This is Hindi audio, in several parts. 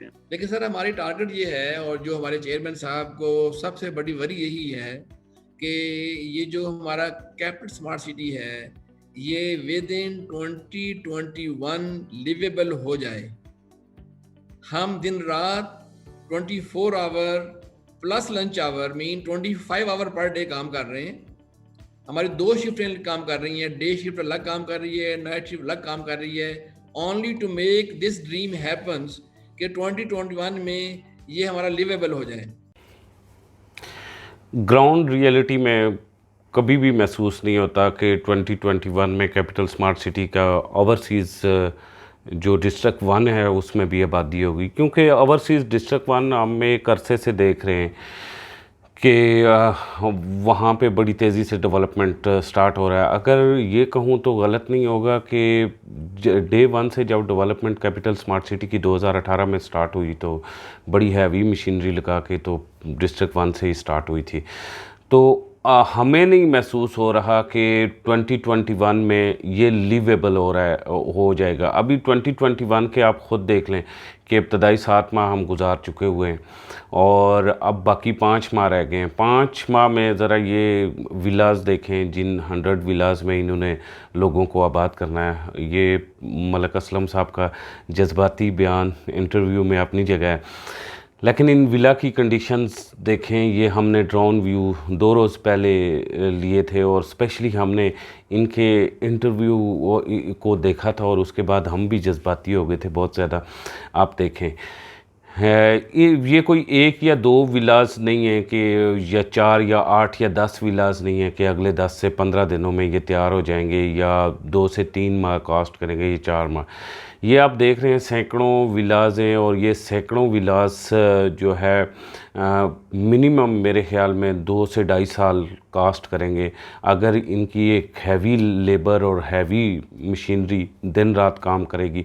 सकते हैं। देखिए सर, हमारी टारगेट ये है और जो हमारे चेयरमैन साहब को सबसे बड़ी वरी यही है कि ये जो हमारा कैपिटल स्मार्ट सिटी है ये विद इन 2021 लिवेबल हो जाए। हम दिन रात 24 hour plus lunch hour mean 25 hour per day काम कर रहे हैं। हमारी 2 शिफ्टें काम कर रही हैं, डे शिफ्ट अलग काम कर रही है, नाइट शिफ्ट अलग काम कर रही है, only to make this dream happens कि 2021 में ये हमारा लिवेबल हो जाए। ग्राउंड रियलिटी में कभी भी महसूस नहीं होता कि 2021 में कैपिटल स्मार्ट सिटी का ओवरसीज़ जो डिस्ट्रिक्ट 1 है उसमें भी आबादी होगी, क्योंकि ओवरसीज़ डिस्ट्रिक्ट 1 हम एक अरसे से देख रहे हैं कि वहाँ पे बड़ी तेज़ी से डेवलपमेंट स्टार्ट हो रहा है। अगर ये कहूँ तो गलत नहीं होगा कि डे 1 से जब डेवलपमेंट कैपिटल स्मार्ट सिटी की 2018 में स्टार्ट हुई तो बड़ी हैवी मशीनरी लगा के तो डिस्ट्रिक्ट 1 से ही स्टार्ट हुई थी। तो हमें नहीं महसूस हो रहा कि 2021 में ये लिवेबल हो रहा है, हो जाएगा। अभी 2021 के आप ख़ुद देख लें कि इब्तदाई 7 माह हम गुजार चुके हुए हैं और अब बाकी 5 माह रह गए हैं। 5 माह में ज़रा ये विलास देखें, जिन 100 विलास में इन्होंने लोगों को आबाद करना है। ये मलक असलम साहब का जज्बाती बयान इंटरव्यू में अपनी जगह है, लेकिन इन विला की कंडीशंस देखें। ये हमने ड्रोन व्यू 2 रोज़ पहले लिए थे और स्पेशली हमने इनके इंटरव्यू को देखा था और उसके बाद हम भी जज्बाती हो गए थे बहुत ज़्यादा। आप देखें है ये कोई 1 या 2 विलास नहीं है कि या 4 या 8 या 10 विलास नहीं है कि अगले 10 से 15 दिनों में ये तैयार हो जाएंगे या 2 से 3 माह कॉस्ट करेंगे, ये 4 माह। ये आप देख रहे हैं सैकड़ों विलास हैं और ये सैकड़ों विलास जो है मिनिमम मेरे ख़्याल में 2 से 2.5 साल कॉस्ट करेंगे अगर इनकी एक हैवी लेबर और हैवी मशीनरी दिन रात काम करेगी।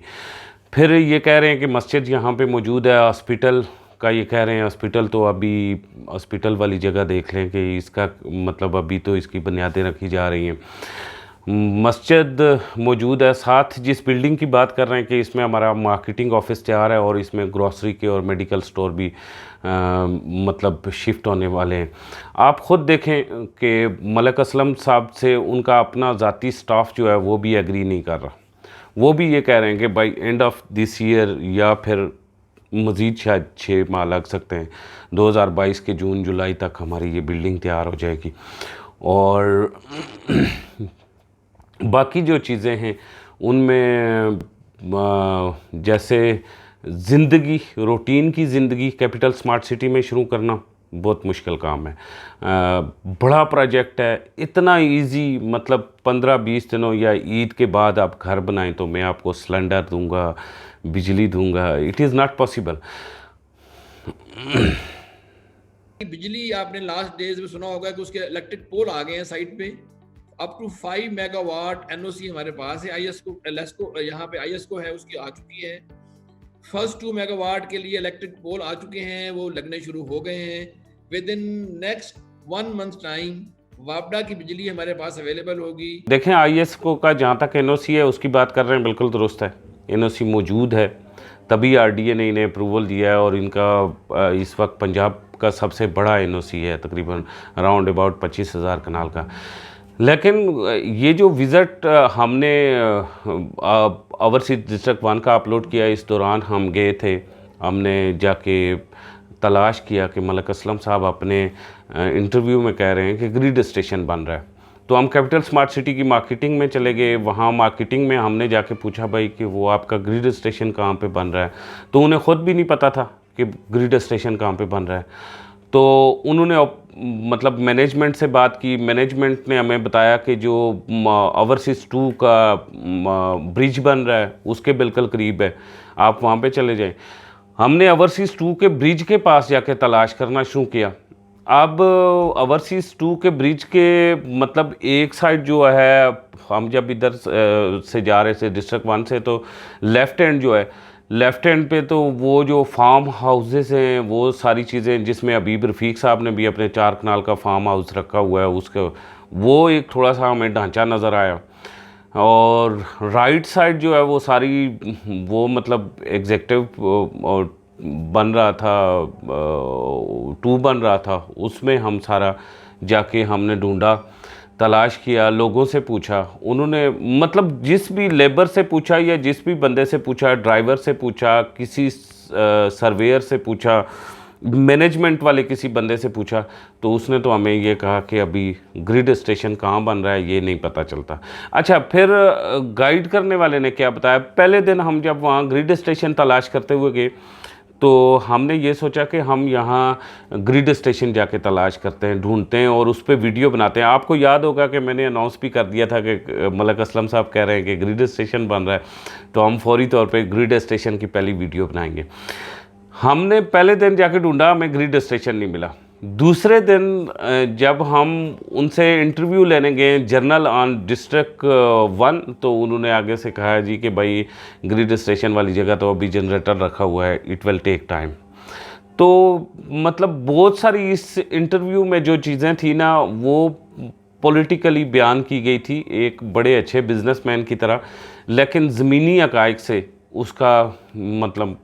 फिर ये कह रहे हैं कि मस्जिद यहाँ पे मौजूद है, हॉस्पिटल का ये कह रहे हैं। हॉस्पिटल तो अभी हॉस्पिटल वाली जगह देख लें कि इसका मतलब अभी तो इसकी बुनियादें रखी जा रही हैं। मस्जिद मौजूद है, साथ जिस बिल्डिंग की बात कर रहे हैं कि इसमें हमारा मार्केटिंग ऑफिस तैयार है और इसमें ग्रॉसरी के और मेडिकल स्टोर भी मतलब शिफ्ट होने वाले हैं। आप ख़ुद देखें कि मलक असलम साहब से उनका अपना ज़ाती स्टाफ जो है वो भी एग्री नहीं कर रहा। वो भी ये कह रहे हैं कि by end of this year या फिर मज़ीद शायद 6 माह लग सकते हैं, 2022 के जून जुलाई तक हमारी ये बिल्डिंग तैयार हो जाएगी। और बाकी जो चीज़ें हैं उनमें जैसे ज़िंदगी, रूटीन की ज़िंदगी कैपिटल स्मार्ट सिटी में शुरू करना बहुत मुश्किल काम है। बड़ा प्रोजेक्ट है, इतना इजी मतलब 15-20 दिनों या ईद के बाद आप घर बनाएं तो मैं आपको सिलेंडर दूंगा, बिजली दूंगा। It is not possible. बिजली आपने लास्ट डेज में सुना होगा कि उसके इलेक्ट्रिक पोल आ गए हैं साइट पे। अप टू 5 मेगावाट एनओसी हमारे पास है। एलएसको यहाँ पे आईएसको है, उसकी आ चुकी है। फर्स्ट 2 मेगावाट के लिए इलेक्ट्रिक पोल आ चुके हैं, वो लगने शुरू हो गए हैं। Within next 1 month time वापडा की बिजली हमारे पास अवेलेबल होगी। देखें आईएसको का जहाँ तक एनओसी है उसकी बात कर रहे हैं, बिल्कुल दुरुस्त है। एनओसी मौजूद है, तभी आरडीए ने इन्हें अप्रूवल दिया है और इनका इस वक्त पंजाब का सबसे बड़ा एनओसी है, तकरीबन अराउंड अबाउट 25,000 कनाल का। लेकिन ये जो विज़िट हमने ओवरसीज डिस्ट्रिक्ट 1 का अपलोड किया, इस दौरान हम गए थे, हमने जाके तलाश किया कि मलक असलम साहब अपने इंटरव्यू में कह रहे हैं कि ग्रिड स्टेशन बन रहा है। तो हम कैपिटल स्मार्ट सिटी की मार्केटिंग में चले गए। वहाँ मार्केटिंग में हमने जाके पूछा भाई कि वो आपका ग्रिड स्टेशन कहाँ पे बन रहा है, तो उन्हें ख़ुद भी नहीं पता था कि ग्रिड स्टेशन कहाँ पे बन रहा है। तो उन्होंने मतलब मैनेजमेंट से बात की, मैनेजमेंट ने हमें बताया कि जो ओवरसीज़ 2 का ब्रिज बन रहा है उसके बिल्कुल करीब है, आप वहाँ पे चले जाएं। हमने ओवरसीज़ 2 के ब्रिज के पास जाके तलाश करना शुरू किया। अब ओवरसीज़ 2 के ब्रिज के मतलब एक साइड जो है, हम जब इधर से जा रहे थे डिस्ट्रिक्ट 1 से, तो लेफ़्ट हैंड जो है, लेफ़्ट हैंड पे तो वो जो फार्म हाउसेस हैं वो सारी चीज़ें, जिसमें अबीब रफ़ीक साहब ने भी अपने 4 कनाल का फार्म हाउस रखा हुआ है, उसका वो एक थोड़ा सा हमें ढांचा नज़र आया। और राइट साइड जो है वो सारी वो मतलब एग्जेक्टिव और बन रहा था, 2 बन रहा था, उसमें हम सारा जाके हमने ढूंढा, तलाश किया, लोगों से पूछा, उन्होंने मतलब जिस भी लेबर से पूछा या जिस भी बंदे से पूछा, ड्राइवर से पूछा, किसी सर्वेयर से पूछा, मैनेजमेंट वाले किसी बंदे से पूछा, तो उसने तो हमें ये कहा कि अभी ग्रिड स्टेशन कहाँ बन रहा है ये नहीं पता चलता। अच्छा, फिर गाइड करने वाले ने क्या बताया, पहले दिन हम जब वहाँ ग्रिड स्टेशन तलाश करते हुए गए तो हमने ये सोचा कि हम यहाँ ग्रिड स्टेशन जाके तलाश करते हैं, ढूंढते हैं और उस पर वीडियो बनाते हैं। आपको याद होगा कि मैंने अनाउंस भी कर दिया था कि मलक असलम साहब कह रहे हैं कि ग्रिड स्टेशन बन रहा है, तो हम फौरी तौर पे ग्रिड स्टेशन की पहली वीडियो बनाएंगे। हमने पहले दिन जाके ढूंढा, हमें ग्रिड स्टेशन नहीं मिला। दूसरे दिन जब हम उनसे इंटरव्यू लेने गए जर्नल ऑन डिस्ट्रिक्ट 1, तो उन्होंने आगे से कहा जी कि भाई ग्रिड स्टेशन वाली जगह तो अभी जनरेटर रखा हुआ है, इट विल टेक टाइम। तो मतलब बहुत सारी इस इंटरव्यू में जो चीज़ें थी ना, वो पॉलिटिकली बयान की गई थी एक बड़े अच्छे बिजनेसमैन की तरह, लेकिन ज़मीनी हक़ाइक़ से उसका मतलब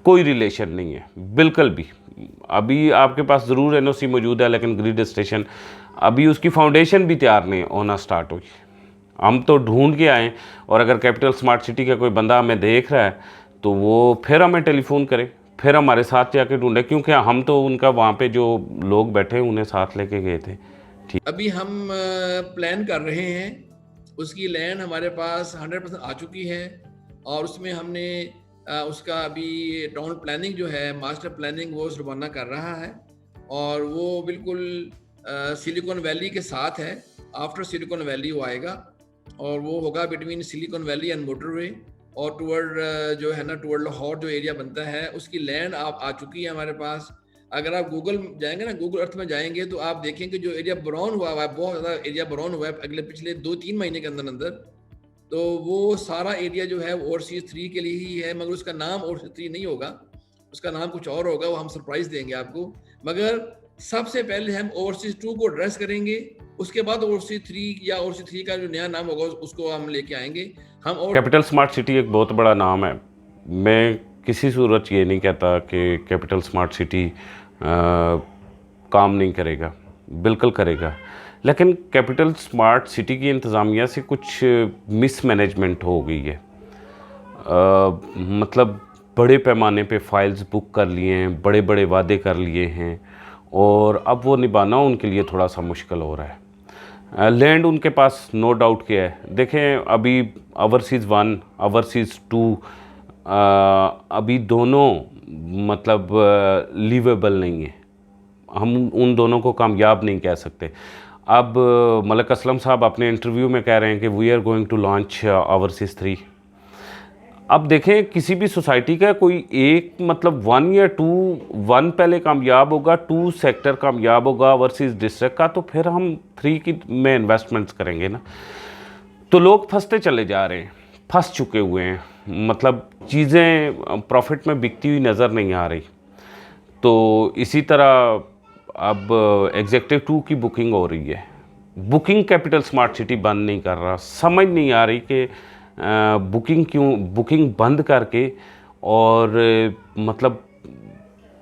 कोई रिलेशन नहीं है बिल्कुल भी। अभी आपके पास ज़रूर एनओसी मौजूद है, लेकिन ग्रिड स्टेशन अभी उसकी फाउंडेशन भी तैयार नहीं होना स्टार्ट हुई। हम तो ढूंढ के आए, और अगर कैपिटल स्मार्ट सिटी का कोई बंदा हमें देख रहा है तो वो फिर हमें टेलीफोन करे, फिर हमारे साथ जाके ढूंढे, क्योंकि हम तो उनका वहाँ पे जो लोग बैठे उन्हें साथ लेके गए थे। ठीक, अभी हम प्लान कर रहे हैं, उसकी लैंड हमारे पास 100% आ चुकी है, और उसमें हमने उसका अभी टाउन प्लानिंग जो है, मास्टर प्लानिंग, वो रवाना कर रहा है, और वो बिल्कुल सिलिकॉन वैली के साथ है। आफ्टर सिलिकॉन वैली वो आएगा, और वो होगा between silicon valley and motorway, और टुवर्ड जो है ना, टुवर्ड लाहौर जो एरिया बनता है, उसकी लैंड आप आ चुकी है हमारे पास। अगर आप गूगल जाएंगे ना, गूगल अर्थ में जाएंगे, तो आप देखेंगे जो एरिया ब्राउन हुआ है, बहुत ज़्यादा एरिया ब्राउन हुआ है अगले पिछले 2-3 महीने के अंदर अंदर, तो वो सारा एरिया जो है वो ओवरसीज 3 के लिए ही है, मगर उसका नाम ओवरसीज 3 नहीं होगा, उसका नाम कुछ और होगा, वो हम सरप्राइज देंगे आपको। मगर सबसे पहले हम ओवरसीज 2 को एड्रेस करेंगे, उसके बाद ओवरसीज 3 या ओवरसीज 3 का जो नया नाम होगा उसको हम लेके आएंगे। हम कैपिटल स्मार्ट सिटी एक बहुत बड़ा नाम है। मैं किसी सूरत ये नहीं कहता कि कैपिटल स्मार्ट सिटी काम नहीं करेगा, बिल्कुल करेगा, लेकिन कैपिटल स्मार्ट सिटी की इंतज़ामिया से कुछ मिसमैनेजमेंट हो गई है। मतलब बड़े पैमाने पे फाइल्स बुक कर लिए हैं, बड़े बड़े वादे कर लिए हैं, और अब वो निभाना उनके लिए थोड़ा सा मुश्किल हो रहा है। लैंड उनके पास नो डाउट क्या है, देखें अभी ओवरसीज़ 1, ओवरसीज़ 2 अभी दोनों मतलब लीवेबल नहीं है, हम उन दोनों को कामयाब नहीं कह सकते। अब मलक असलम साहब अपने इंटरव्यू में कह रहे हैं कि we are going to launch overseas 3। अब देखें किसी भी सोसाइटी का कोई एक मतलब 1 या 2, 1 पहले कामयाब होगा, 2 सेक्टर कामयाब होगा ओवरसीज़ डिस्ट्रिक्ट का, तो फिर हम 3 की में इन्वेस्टमेंट्स करेंगे ना। तो लोग फंसते चले जा रहे हैं, फंस चुके हुए हैं, मतलब चीज़ें प्रॉफिट में बिकती हुई नज़र नहीं आ रही। तो इसी तरह अब एग्जेक्टिव 2 की बुकिंग हो रही है, बुकिंग कैपिटल स्मार्ट सिटी बंद नहीं कर रहा। समझ नहीं आ रही कि बुकिंग बंद करके और मतलब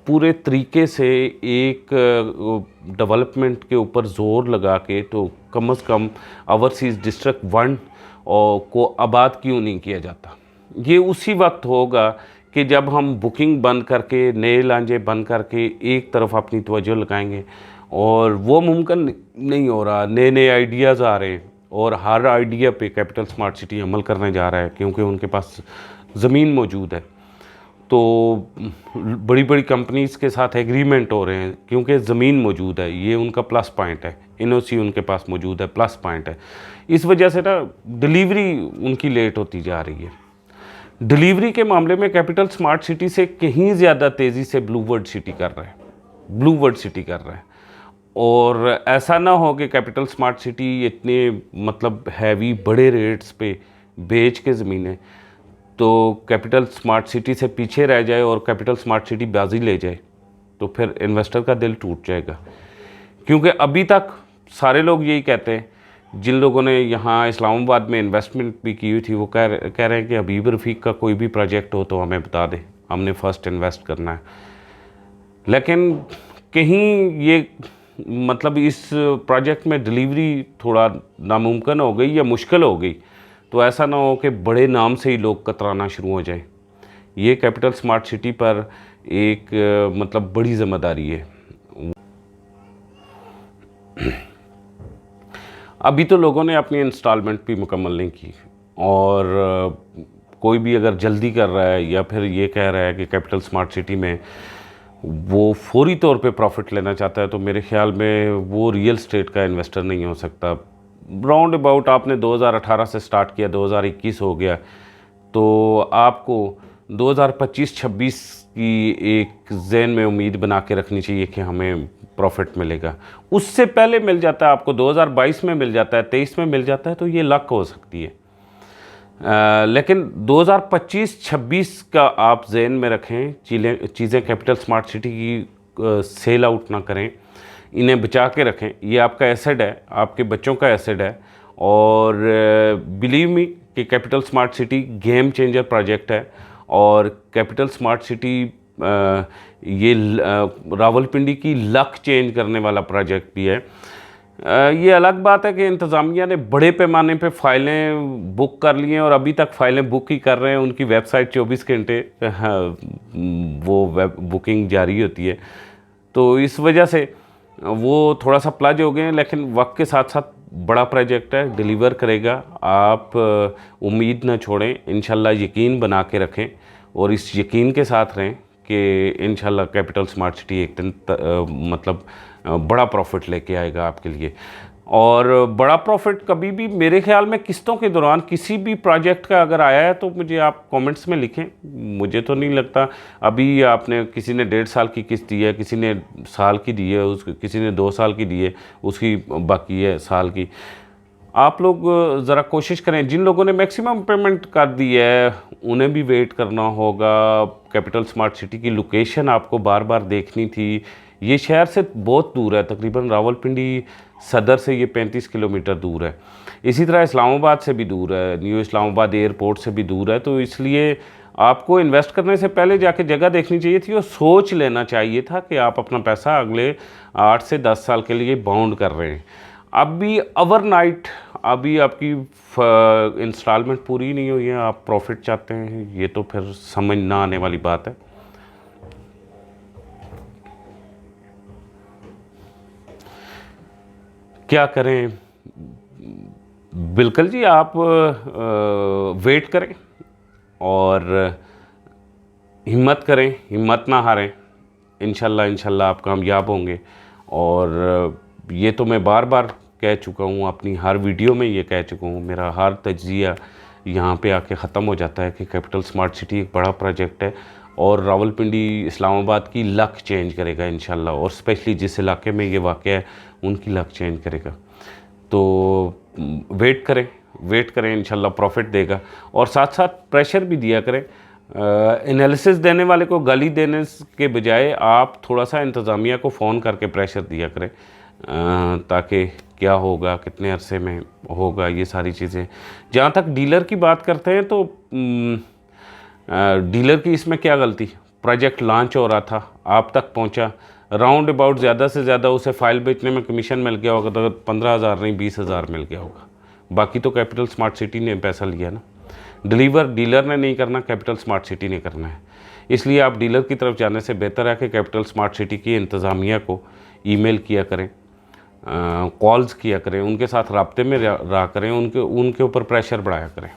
पूरे तरीके से एक डेवलपमेंट के ऊपर ज़ोर लगा के तो कम से कम ओवरसीज़ डिस्ट्रिक्ट 1 को आबाद क्यों नहीं किया जाता। ये उसी वक्त होगा कि जब हम बुकिंग बंद करके, नए लांजे बंद करके एक तरफ अपनी तवज्जो लगाएंगे, और वो मुमकिन नहीं हो रहा। नए नए आइडियाज़ आ रहे हैं, और हर आइडिया पे कैपिटल स्मार्ट सिटी अमल करने जा रहा है, क्योंकि उनके पास ज़मीन मौजूद है। तो बड़ी बड़ी कंपनीज़ के साथ एग्रीमेंट हो रहे हैं, क्योंकि ज़मीन मौजूद है, ये उनका प्लस पॉइंट है। एनओसी उनके पास मौजूद है, प्लस पॉइंट है। इस वजह से ना डिलीवरी उनकी लेट होती जा रही है। डिलीवरी के मामले में कैपिटल स्मार्ट सिटी से कहीं ज़्यादा तेज़ी से ब्लू वर्ल्ड सिटी कर रहा है, ब्लू वर्ल्ड सिटी कर रहा है। और ऐसा ना हो कि कैपिटल स्मार्ट सिटी इतने मतलब हैवी बड़े रेट्स पे बेच के ज़मीनें, तो कैपिटल स्मार्ट सिटी से पीछे रह जाए और कैपिटल स्मार्ट सिटी बाजी ले जाए, तो फिर इन्वेस्टर का दिल टूट जाएगा। क्योंकि अभी तक सारे लोग यही कहते हैं जिन लोगों ने यहाँ इस्लामाबाद में इन्वेस्टमेंट भी की हुई थी वो कह रहे हैं कि हबीब रफ़ीक का कोई भी प्रोजेक्ट हो तो हमें बता दें, हमने फ़र्स्ट इन्वेस्ट करना है। लेकिन कहीं ये मतलब इस प्रोजेक्ट में डिलीवरी थोड़ा नामुमकिन हो गई या मुश्किल हो गई, तो ऐसा ना हो कि बड़े नाम से ही लोग कतराना शुरू हो जाए। ये कैपिटल स्मार्ट सिटी पर एक मतलब बड़ी ज़िम्मेदारी है। अभी तो लोगों ने अपनी इंस्टॉलमेंट भी मुकम्मल नहीं की, और कोई भी अगर जल्दी कर रहा है या फिर ये कह रहा है कि कैपिटल स्मार्ट सिटी में वो फौरी तौर पे प्रॉफिट लेना चाहता है, तो मेरे ख्याल में वो रियल स्टेट का इन्वेस्टर नहीं हो सकता। राउंड अबाउट आपने 2018 से स्टार्ट किया, 2021 हो गया, तो आपको 2025-26 की एक ज़हन में उम्मीद बना के रखनी चाहिए कि हमें प्रॉफिट मिलेगा। उससे पहले मिल जाता है आपको, 2022 में मिल जाता है, 23 में मिल जाता है, तो ये लक हो सकती है। लेकिन 2025-26 का आप ज़हन में रखें। चीज़ें कैपिटल स्मार्ट सिटी की सेल आउट ना करें, इन्हें बचा के रखें। ये आपका एसेट है, आपके बच्चों का एसेट है, और बिलीव मी कि capital smart city game changer project है। और कैपिटल स्मार्ट सिटी ये रावलपिंडी की लक चेंज करने वाला प्रोजेक्ट भी है। ये अलग बात है कि इंतज़ामिया ने बड़े पैमाने पे फ़ाइलें बुक कर ली हैं और अभी तक फ़ाइलें बुक ही कर रहे हैं। उनकी वेबसाइट 24 घंटे वो वेब बुकिंग जारी होती है, तो इस वजह से वो थोड़ा सा प्लज हो गए हैं। लेकिन वक्त के साथ साथ बड़ा प्रोजेक्ट है, डिलीवर करेगा। आप उम्मीद ना छोड़ें, इंशाल्लाह यकीन बना के रखें और इस यकीन के साथ रहें कि इंशाल्लाह कैपिटल स्मार्ट सिटी एक दिन मतलब बड़ा प्रॉफिट लेके आएगा आपके लिए। और बड़ा प्रॉफिट कभी भी मेरे ख्याल में किस्तों के दौरान किसी भी प्रोजेक्ट का अगर आया है तो मुझे आप कमेंट्स में लिखें। मुझे तो नहीं लगता अभी आपने किसी ने 1.5 साल की किस्त दी है, किसी ने साल की दी है, किसी ने 2 साल की दी है, उसकी बाकी है साल की। आप लोग ज़रा कोशिश करें, जिन लोगों ने मैक्सिमम पेमेंट कर दी है उन्हें भी वेट करना होगा। कैपिटल स्मार्ट सिटी की लोकेशन आपको बार बार देखनी थी। ये शहर से बहुत दूर है, तकरीबन रावलपिंडी सदर से ये 35 किलोमीटर दूर है। इसी तरह इस्लामाबाद से भी दूर है, न्यू इस्लामाबाद एयरपोर्ट से भी दूर है। तो इसलिए आपको इन्वेस्ट करने से पहले जाके जगह देखनी चाहिए थी और सोच लेना चाहिए था कि आप अपना पैसा अगले 8 से 10 साल के लिए बाउंड कर रहे हैं। अभी ओवरनाइट अभी आपकी इंस्टॉलमेंट पूरी नहीं हुई है, आप प्रॉफिट चाहते हैं, ये तो फिर समझ ना आने वाली बात है। क्या करें? बिल्कुल जी, आप वेट करें और हिम्मत करें, हिम्मत ना हारें। इंशाल्लाह आप कामयाब होंगे। और ये तो मैं बार बार कह चुका हूँ, अपनी हर वीडियो में ये कह चुका हूँ, मेरा हर तज्जिया यहाँ पे आके ख़त्म हो जाता है कि कैपिटल स्मार्ट सिटी एक बड़ा प्रोजेक्ट है और रावलपिंडी इस्लामाबाद की लक चेंज करेगा इंशाल्लाह। और स्पेशली जिस इलाके में ये वाक़ है उनकी लक चेंज करेगा। तो वेट करें इंशाल्लाह प्रॉफिट देगा। और साथ साथ प्रेशर भी दिया करें। एनालिसिस देने वाले को गाली देने के बजाय आप थोड़ा सा इंतज़ामिया को फ़ोन करके प्रेशर दिया करें, ताकि क्या होगा, कितने अरसे में होगा, ये सारी चीज़ें। जहाँ तक डीलर की बात करते हैं तो डीलर की इसमें क्या गलती? प्रोजेक्ट लॉन्च हो रहा था, आप तक पहुँचा, राउंड अबाउट ज़्यादा से ज़्यादा उसे फ़ाइल बेचने में कमीशन मिल गया होगा, तो 15,000 नहीं 20,000 मिल गया होगा। बाकी तो कैपिटल स्मार्ट सिटी ने पैसा लिया ना। डिलीवर डीलर ने नहीं करना, कैपिटल स्मार्ट सिटी ने करना है। इसलिए आप डीलर की तरफ जाने से बेहतर है कि कैपिटल स्मार्ट सिटी की इंतज़ामिया को ईमेल किया करें, कॉल्स किया करें, उनके साथ राब्ते में रहा करें, उनके ऊपर प्रेशर बढ़ाया करें।